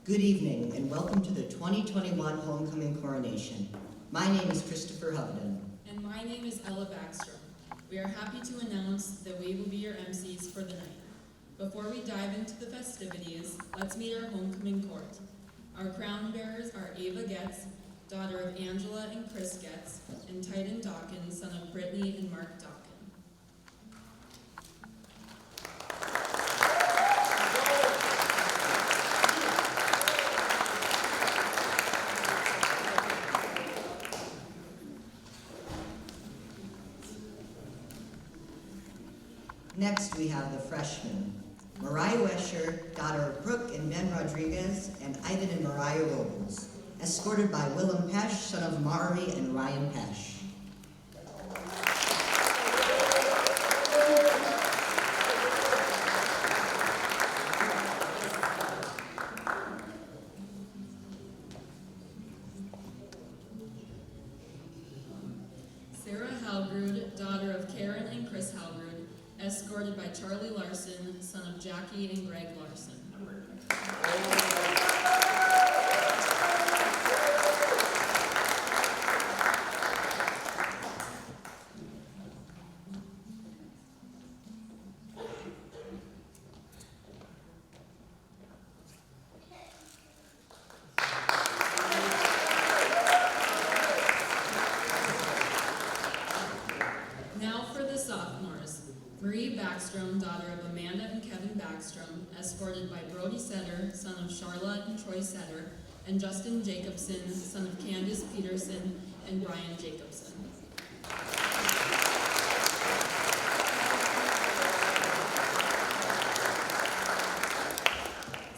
Good evening and welcome to the 2021 Homecoming Coronation. My name is Christopher Hovden. And my name is Ella Backstrom. We are happy to announce that we will be your MCs for the night. Before we dive into the festivities, let's meet our homecoming court. Our crown bearers are Ava Getz, daughter of Angela and Chris Getz, and Titan Dawkins, son of Brittany and Mark Dawkins. Next, we have the freshmen. Mariah Wesher, daughter of Brooke and Ben Rodriguez, and Ivan and Mariah Robles, escorted by Willem Pesch, son of Mari and Ryan Pesch. Sarah Halgrud, daughter of Karen and Chris Halgrud, escorted by Charlie Larson, son of Jackie and Greg Larson. Now for the sophomores. Marie Backstrom, daughter of Amanda and Kevin Backstrom, escorted by Brody Setter, son of Charlotte and Troy Setter, and Justin Jacobson, son of Candace Peterson and Brian Jacobson.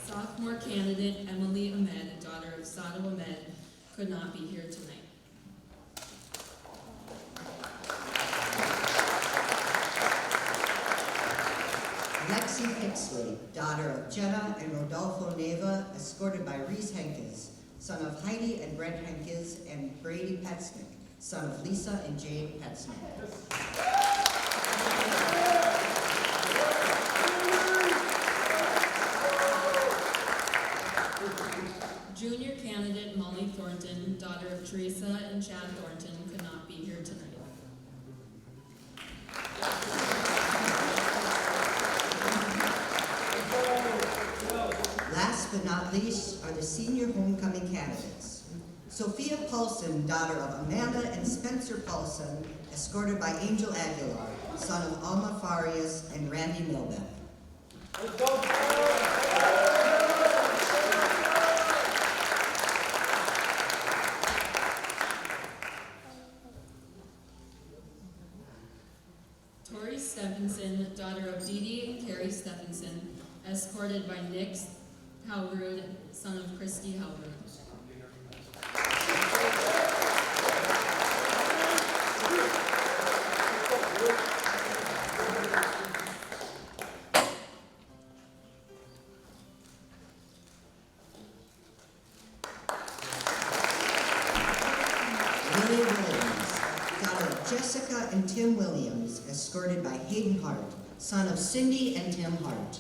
Sophomore candidate Emily Ahmed, daughter of Sado Ahmed, could not be here tonight. Lexi Pixley, daughter of Jenna and Rodolfo Neva, escorted by Reese Henkes, son of Heidi and Brent Henkes, and Brady Petznick, son of Lisa and Jade Petznick. Junior candidate Molly Thornton, daughter of Teresa and Chad Thornton, could not be here tonight. Last but not least are the senior homecoming candidates. Sophia Paulson, daughter of Amanda and Spencer Paulson, escorted by Angel Aguilar, son of Alma Farias and Randy Milbeck. Tori Stephenson, daughter of Dee Dee and Carrie Stephenson, escorted by Nick Halgrud, son of Christy Halgrud. Lily Williams, daughter of Jessica and Tim Williams, escorted by Hayden Hart, son of Cindy and Tim Hart.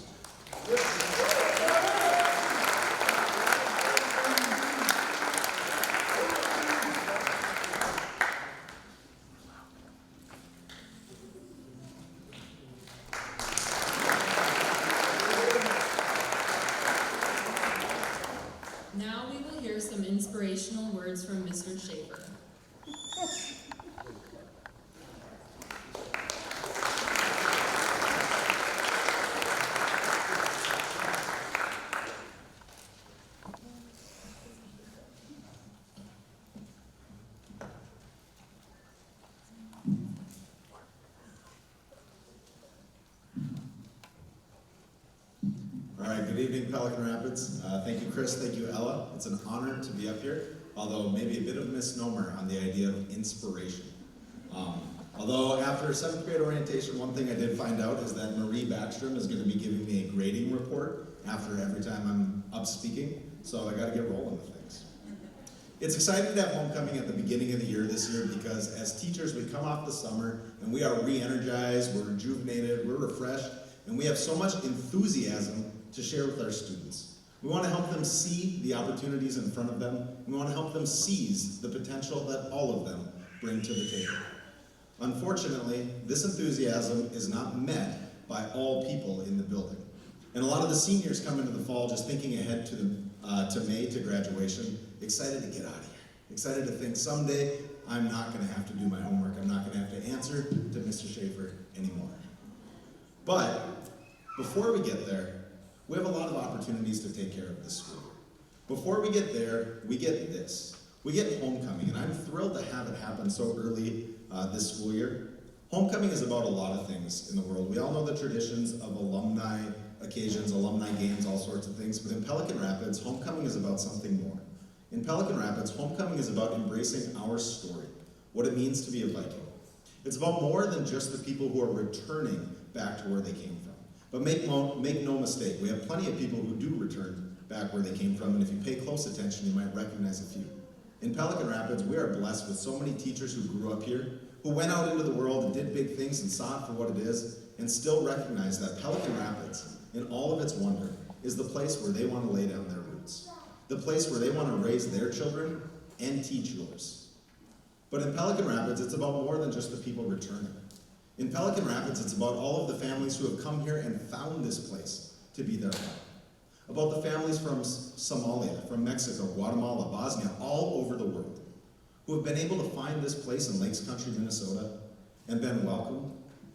Now we will hear some inspirational words from Mr. Schaefer. All right, good evening, Pelican Rapids. Thank you, Chris. Thank you, Ella. It's an honor to be up here, although maybe a bit of a misnomer on the idea of inspiration. Although after 7th grade orientation, one thing I did find out is that Marie Backstrom is going to be giving me a grading report after every time I'm up speaking, so I got to get rolling with things. It's exciting to have homecoming at the beginning of the year this year because as teachers, we come off the summer and we are re-energized, we're rejuvenated, we're refreshed, and we have so much enthusiasm to share with our students. We want to help them see the opportunities in front of them. We want to help them seize the potential that all of them bring to the table. Unfortunately, this enthusiasm is not met by all people in the building. And a lot of the seniors come into the fall just thinking ahead to May, to graduation, excited to get out of here. Excited to think someday I'm not going to have to do my homework. I'm not going to have to answer to Mr. Schaefer anymore. But before we get there, we have a lot of opportunities to take care of this school. Before we get there, we get this. We get homecoming, and I'm thrilled to have it happen so early this school year. Homecoming is about a lot of things in the world. We all know the traditions of alumni occasions, alumni games, all sorts of things, but in Pelican Rapids, homecoming is about something more. In Pelican Rapids, homecoming is about embracing our story, what it means to be a Viking. It's about more than just the people who are returning back to where they came from. But make no mistake, we have plenty of people who do return back where they came from, and if you pay close attention, you might recognize a few. In Pelican Rapids, we are blessed with so many teachers who grew up here, who went out into the world and did big things and saw it for what it is, and still recognize that Pelican Rapids, in all of its wonder, is the place where they want to lay down their roots. The place where they want to raise their children and teach yours. But in Pelican Rapids, it's about more than just the people returning. In Pelican Rapids, it's about all of the families who have come here and found this place to be their home. About the families from Somalia, from Mexico, Guatemala, Bosnia, all over the world, who have been able to find this place in Lakes Country, Minnesota, and been welcomed,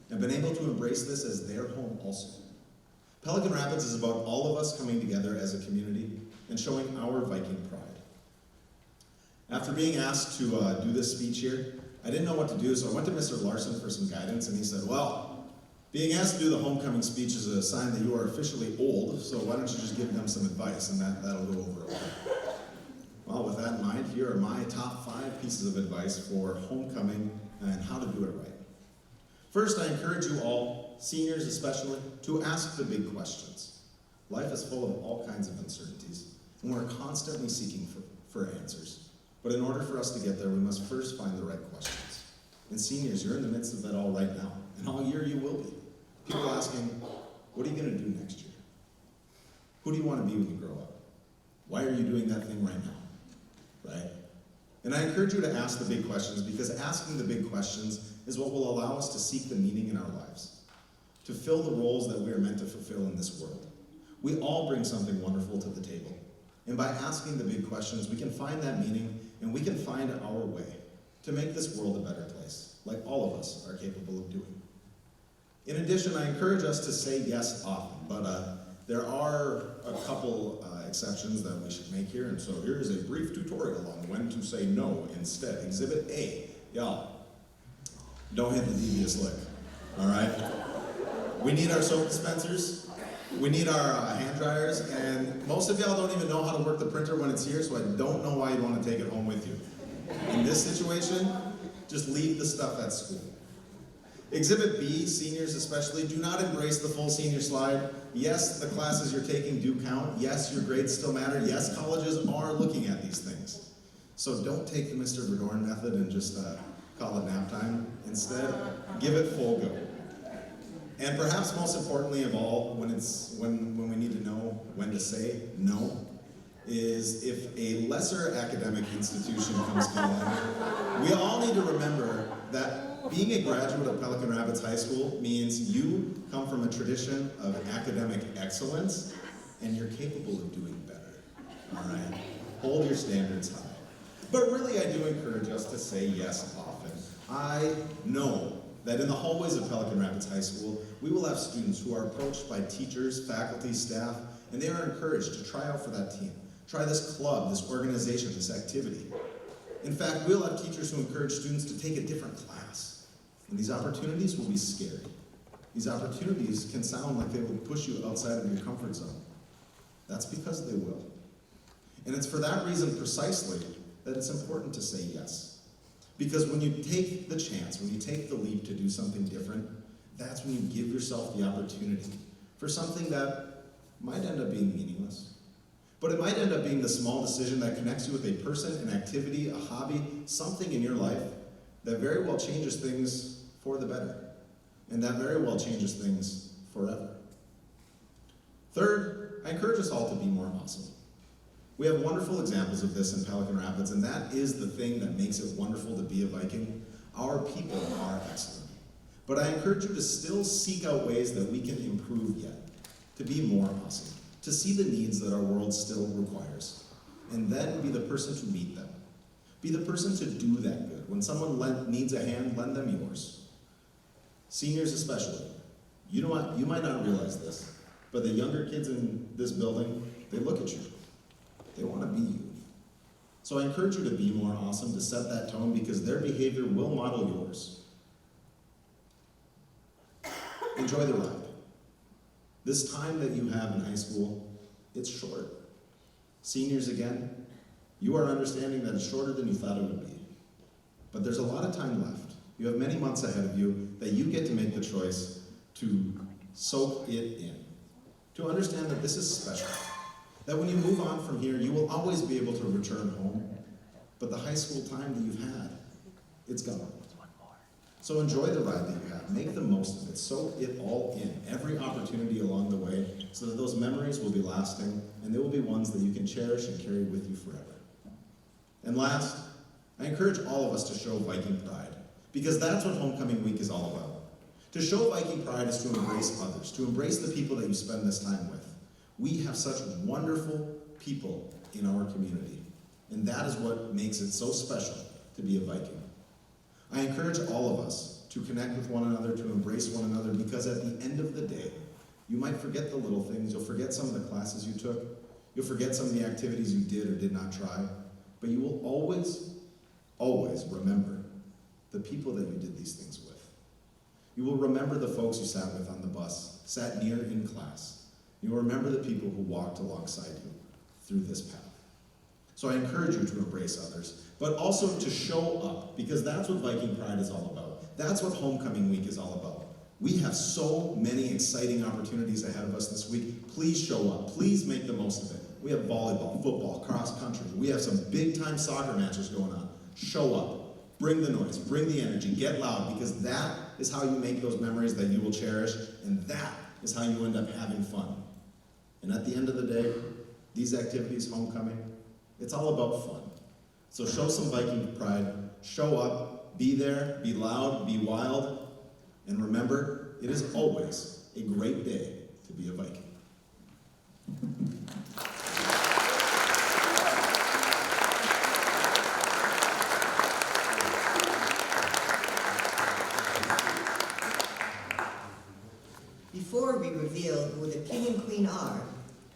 and been able to embrace this as their home also. Pelican Rapids is about all of us coming together as a community and showing our Viking pride. After being asked to do this speech here, I didn't know what to do, so I went to Mr. Larson for some guidance, and he said, well, being asked to do the homecoming speech is a sign that you are officially old, so why don't you just give them some advice, and that'll go over well. Well, with that in mind, here are my top 5 pieces of advice for homecoming and how to do it right. First, I encourage you all, seniors especially, to ask the big questions. Life is full of all kinds of uncertainties, and we're constantly seeking for answers. But in order for us to get there, we must first find the right questions. And seniors, you're in the midst of that all right now, and all year you will be. People asking, what are you going to do next year? Who do you want to be when you grow up? Why are you doing that thing right now? Right? And I encourage you to ask the big questions, because asking the big questions is what will allow us to seek the meaning in our lives, to fill the roles that we are meant to fulfill in this world. We all bring something wonderful to the table. And by asking the big questions, we can find that meaning, and we can find our way to make this world a better place, like all of us are capable of doing. In addition, I encourage us to say yes often, but there are a couple exceptions that we should make here, and so here is a brief tutorial on when to say no instead. Exhibit A, y'all, don't hit the devious lick, all right? We need our soap dispensers, we need our hand dryers, and most of y'all don't even know how to work the printer when it's here, so I don't know why you'd want to take it home with you. In this situation, just leave the stuff at school. Exhibit B, seniors especially, do not embrace the full senior slide. Yes, the classes you're taking do count. Yes, your grades still matter. Yes, colleges are looking at these things. So don't take the Mr. Verdorn method and just call it nap time. Instead, give it full go. And perhaps most importantly of all, when we need to know when to say no, is if a lesser academic institution comes calling, we all need to remember that being a graduate of Pelican Rapids High School means you come from a tradition of academic excellence, and you're capable of doing better, all right? Hold your standards high. But really, I do encourage us to say yes often. I know that in the hallways of Pelican Rapids High School, we will have students who are approached by teachers, faculty, staff, and they are encouraged to try out for that team. Try this club, this organization, this activity. In fact, we'll have teachers who encourage students to take a different class. And these opportunities will be scary. These opportunities can sound like they will push you outside of your comfort zone. That's because they will. And it's for that reason precisely that it's important to say yes. Because when you take the chance, when you take the leap to do something different, that's when you give yourself the opportunity for something that might end up being meaningless. But it might end up being the small decision that connects you with a person, an activity, a hobby, something in your life that very well changes things for the better. And that very well changes things forever. Third, I encourage us all to be more awesome. We have wonderful examples of this in Pelican Rapids, and that is the thing that makes it wonderful to be a Viking. Our people are excellent. But I encourage you to still seek out ways that we can improve yet, to be more awesome, to see the needs that our world still requires, and then be the person to meet them. Be the person to do that good. When someone needs a hand, lend them yours. Seniors especially. You know what? You might not realize this, but the younger kids in this building, they look at you. They want to be you. So I encourage you to be more awesome, to set that tone, because their behavior will model yours. Enjoy the ride. This time that you have in high school, it's short. Seniors, again, you are understanding that it's shorter than you thought it would be. But there's a lot of time left. You have many months ahead of you that you get to make the choice to soak it in, to understand that this is special, that when you move on from here, you will always be able to return home, but the high school time that you've had, it's gone. So enjoy the ride that you have, make the most of it, soak it all in, every opportunity along the way, so that those memories will be lasting, and they will be ones that you can cherish and carry with you forever. And last, I encourage all of us to show Viking pride, because that's what Homecoming Week is all about. To show Viking pride is to embrace others, to embrace the people that you spend this time with. We have such wonderful people in our community, and that is what makes it so special to be a Viking. I encourage all of us to connect with one another, to embrace one another, because at the end of the day, you might forget the little things, you'll forget some of the classes you took, you'll forget some of the activities you did or did not try, but you will always, always remember the people that you did these things with. You will remember the folks you sat with on the bus, sat near in class. You will remember the people who walked alongside you through this path. So I encourage you to embrace others, but also to show up, because that's what Viking Pride is all about. That's what Homecoming Week is all about. We have so many exciting opportunities ahead of us this week. Please show up. Please make the most of it. We have volleyball, football, cross country. We have some big-time soccer matches going on. Show up. Bring the noise. Bring the energy. Get loud, because that is how you make those memories that you will cherish, and that is how you end up having fun. And at the end of the day, these activities, homecoming, it's all about fun. So show some Viking pride, show up, be there, be loud, be wild, and remember, it is always a great day to be a Viking. Before we reveal who the king and queen are,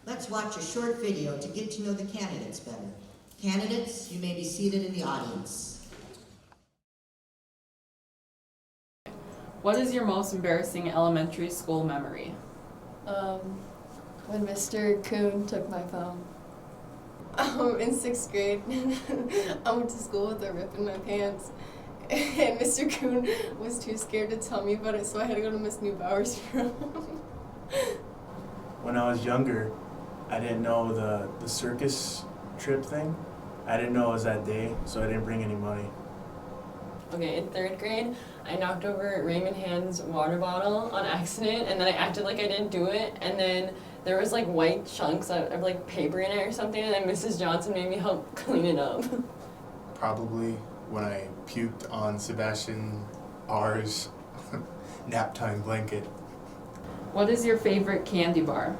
let's watch a short video to get to know the candidates better. Candidates, you may be seated in the audience. What is your most embarrassing elementary school memory? When Mr. Kuhn took my phone. In 6th grade, I went to school with a rip in my pants, and Mr. Kuhn was too scared to tell me about it, so I had to go to Miss Neubauer's room. When I was younger, I didn't know the circus trip thing. I didn't know it was that day, so I didn't bring any money. Okay, in 3rd grade, I knocked over Raymond Hand's water bottle on accident, and then I acted like I didn't do it, and then there was like white chunks of like paper in it or something, and then Mrs. Johnson made me help clean it up. Probably when I puked on Sebastian R's nap time blanket. What is your favorite candy bar?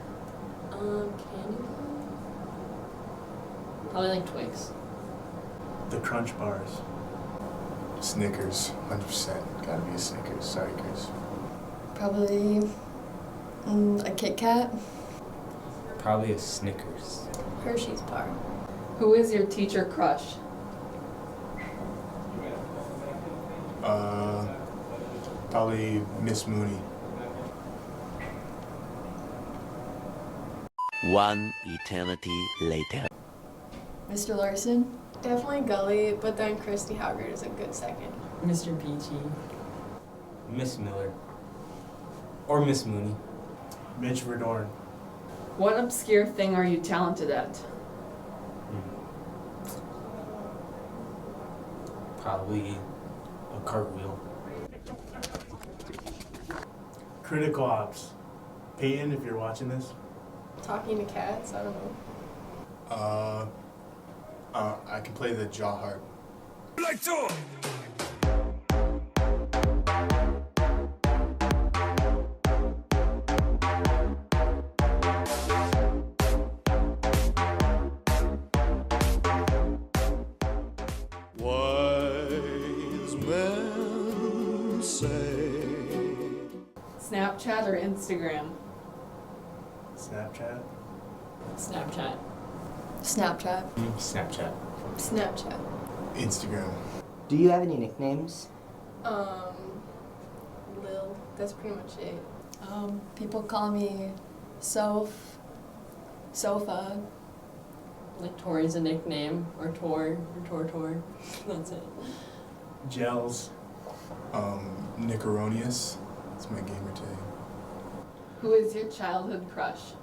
Candy bar? Probably like Twix. The Crunch bars. Snickers, 100%. Gotta be a Snickers. Sorry, Chris. Probably a Kit Kat. Probably a Snickers. Hershey's bar. Who is your teacher crush? Probably Miss Mooney. One eternity later. Mr. Larson? Definitely Gully, but then Christy Haggard is a good second. Mr. Peachy. Miss Miller. Or Miss Mooney. Mitch Verdorn. What obscure thing are you talented at? Probably a cartwheel. Critical Ops. Peyton, if you're watching this, Talking to cats, I don't know. I can play the jaw harp. Wise men say. Snapchat or Instagram? Snapchat. Snapchat. Snapchat. Snapchat. Snapchat. Instagram. Do you have any nicknames? Lil. That's pretty much it. People call me Sofa. Like Tori's a nickname, or Tor. That's it. Gels. Nicoronius. That's my gamer tag. Who is your childhood crush?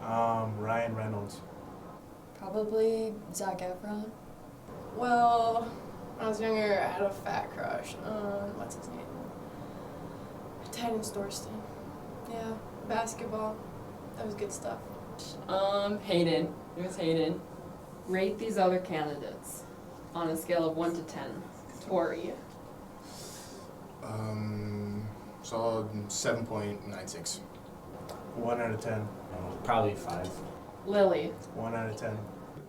Ryan Reynolds. Probably Zac Efron. Well, when I was younger, I had a fat crush. What's his name? Titan Storston. Yeah, basketball. That was good stuff. Hayden. It was Hayden. Rate these other candidates on a scale of 1 to 10. Tori. Solid 7.96. 1 out of 10. Probably 5. Lily. 1 out of 10.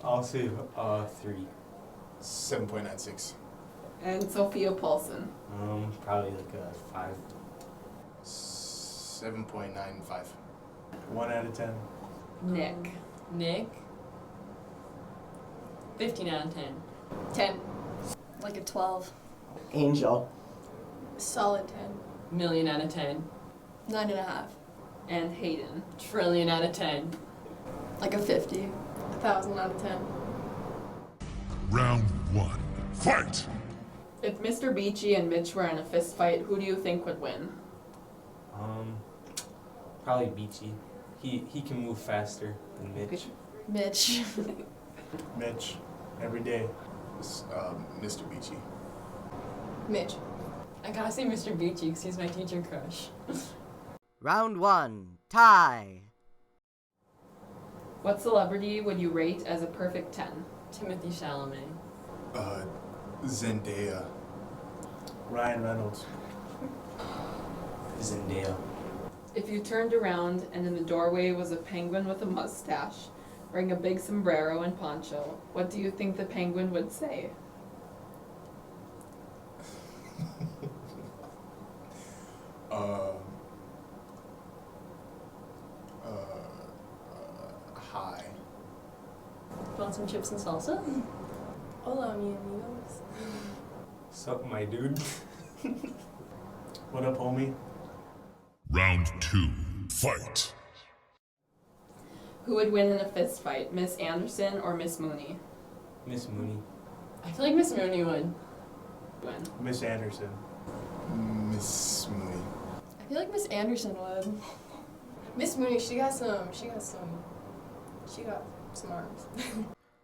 I'll say 3. 7.96. And Sophia Paulson. Probably like a 5. 7.95. 1 out of 10. Nick. Nick. 15 out of 10. 10. Like a 12. Angel. Solid 10. Million out of 10. 9.5. And Hayden. Trillion out of 10. Like a 50. 1,000 out of 10. Round 1. Fight! If Mr. Beachy and Mitch were in a fist fight, who do you think would win? Probably Beachy. He can move faster than Mitch. Mitch. Mitch. Every day. Mr. Beachy. Mitch. I gotta say Mr. Beachy because he's my teacher crush. Round 1. Tie. What celebrity would you rate as a perfect 10? Timothy Chalamet. Zendaya. Ryan Reynolds. Zendaya. If you turned around and in the doorway was a penguin with a mustache, wearing a big sombrero and poncho, what do you think the penguin would say? Hi. Want some chips and salsa? Hola, mi amigos. Sup, my dude? What up, homie? Round 2. Fight! Who would win in a fist fight, Miss Anderson or Miss Mooney? Miss Mooney. I feel like Miss Mooney would. Win. Miss Anderson. Miss Mooney. I feel like Miss Anderson would. Miss Mooney, she got some arms.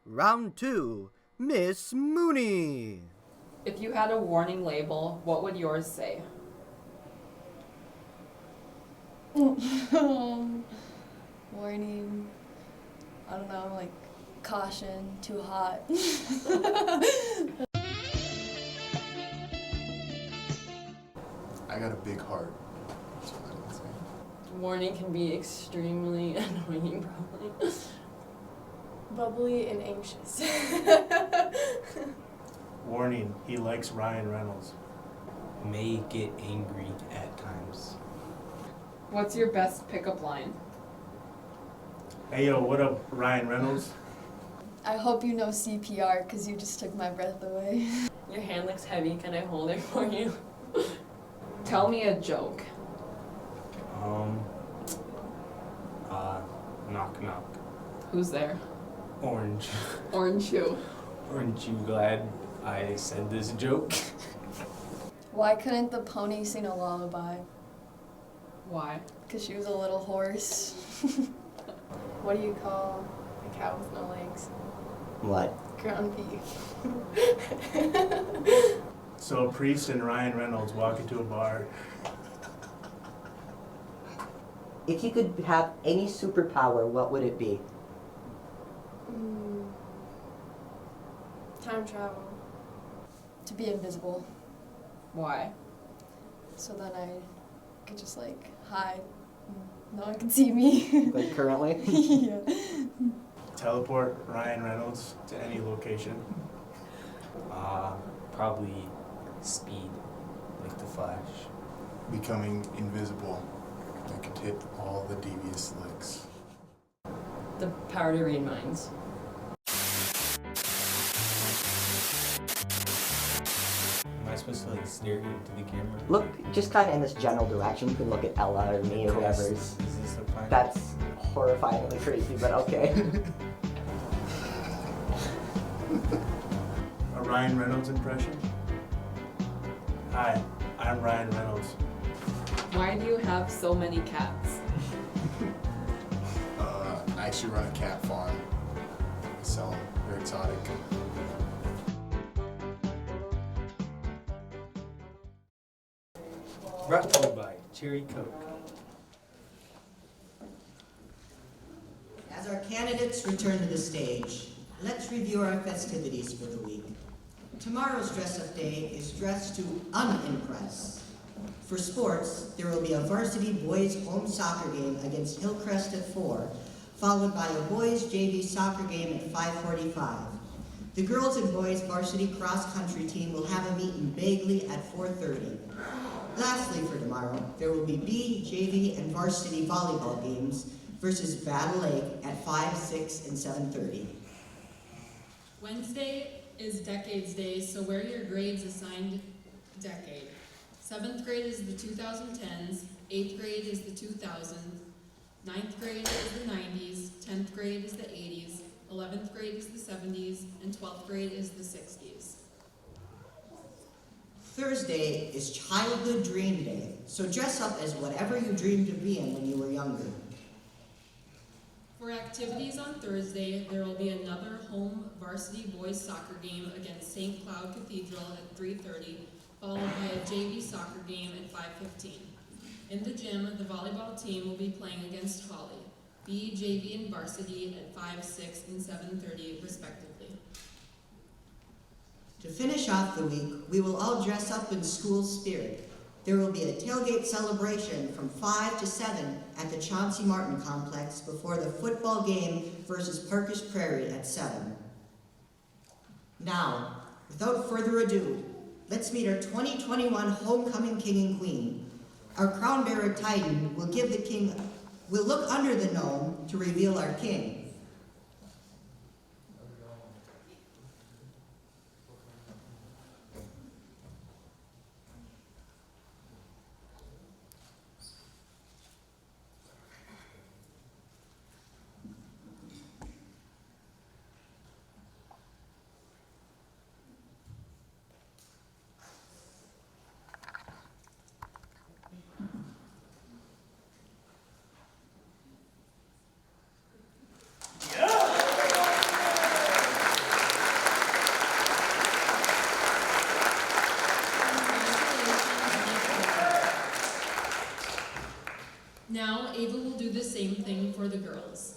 Round 2. Miss Mooney. If you had a warning label, what would yours say? Warning. I don't know, like caution, too hot. I got a big heart. That's what I would say. Warning can be extremely annoying, probably. Bubbly and anxious. Warning, he likes Ryan Reynolds. May get angry at times. What's your best pickup line? Hey yo, what up, Ryan Reynolds? I hope you know CPR because you just took my breath away. Your hand looks heavy. Can I hold it for you? Tell me a joke. Knock knock. Who's there? Orange. Orange who? Aren't you glad I said this joke? Why couldn't the pony sing a lullaby? Why? Because she was a little horse. What do you call a cow with no legs? What? Ground beef. So a priest and Ryan Reynolds walk into a bar. If you could have any superpower, what would it be? Time travel. To be invisible. Why? So then I could just like hide. No one can see me. Like currently? Yeah. Teleport Ryan Reynolds to any location. Probably speed, like the Flash. Becoming invisible. I could hit all the devious legs. The power to read minds. Am I supposed to like stare into the camera? Look just kind of in this general direction. You can look at Ella or me or whoever's. Is this a fine? That's horrifyingly crazy, but okay. A Ryan Reynolds impression? Hi, I'm Ryan Reynolds. Why do you have so many cats? I actually run a cat farm. I sell them. They're exotic. Brought to you by Cherry Coke. As our candidates return to the stage, let's review our festivities for the week. Tomorrow's dress-up day is Dress to Unimpress. For sports, there will be a varsity boys home soccer game against Hillcrest at 4, followed by a boys JV soccer game at 5:45. The girls and boys varsity cross-country team will have a meet in Bagley at 4:30. Lastly, for tomorrow, there will be B, JV, and varsity volleyball games versus Battle Lake at 5, 6, and 7:30. Wednesday is Decades Day, so wear your grades assigned decade. 7th grade is the 2010s, 8th grade is the 2000s, 9th grade is the 90s, 10th grade is the 80s, 11th grade is the 70s, and 12th grade is the 60s. Thursday is Childhood Dream Day, so dress up as whatever you dreamed of being when you were younger. For activities on Thursday, there will be another home varsity boys soccer game against St. Cloud Cathedral at 3:30, followed by a JV soccer game at 5:15. In the gym, the volleyball team will be playing against Holly, B, JV, and varsity at 5, 6, and 7:30 respectively. To finish off the week, we will all dress up in school spirit. There will be a tailgate celebration from 5 to 7 at the Chauncey Martin Complex before the football game versus Parkish Prairie at 7. Now, without further ado, let's meet our 2021 Homecoming King and Queen. Our crown bearer Titan will look under the gnome to reveal our king. Now, Ava will do the same thing for the girls.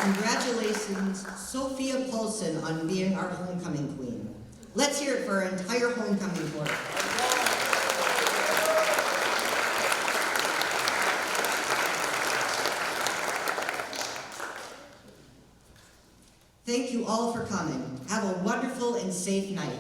Congratulations, Sophia Paulson, on being our homecoming queen. Let's hear it for our entire homecoming court. Thank you all for coming. Have a wonderful and safe night.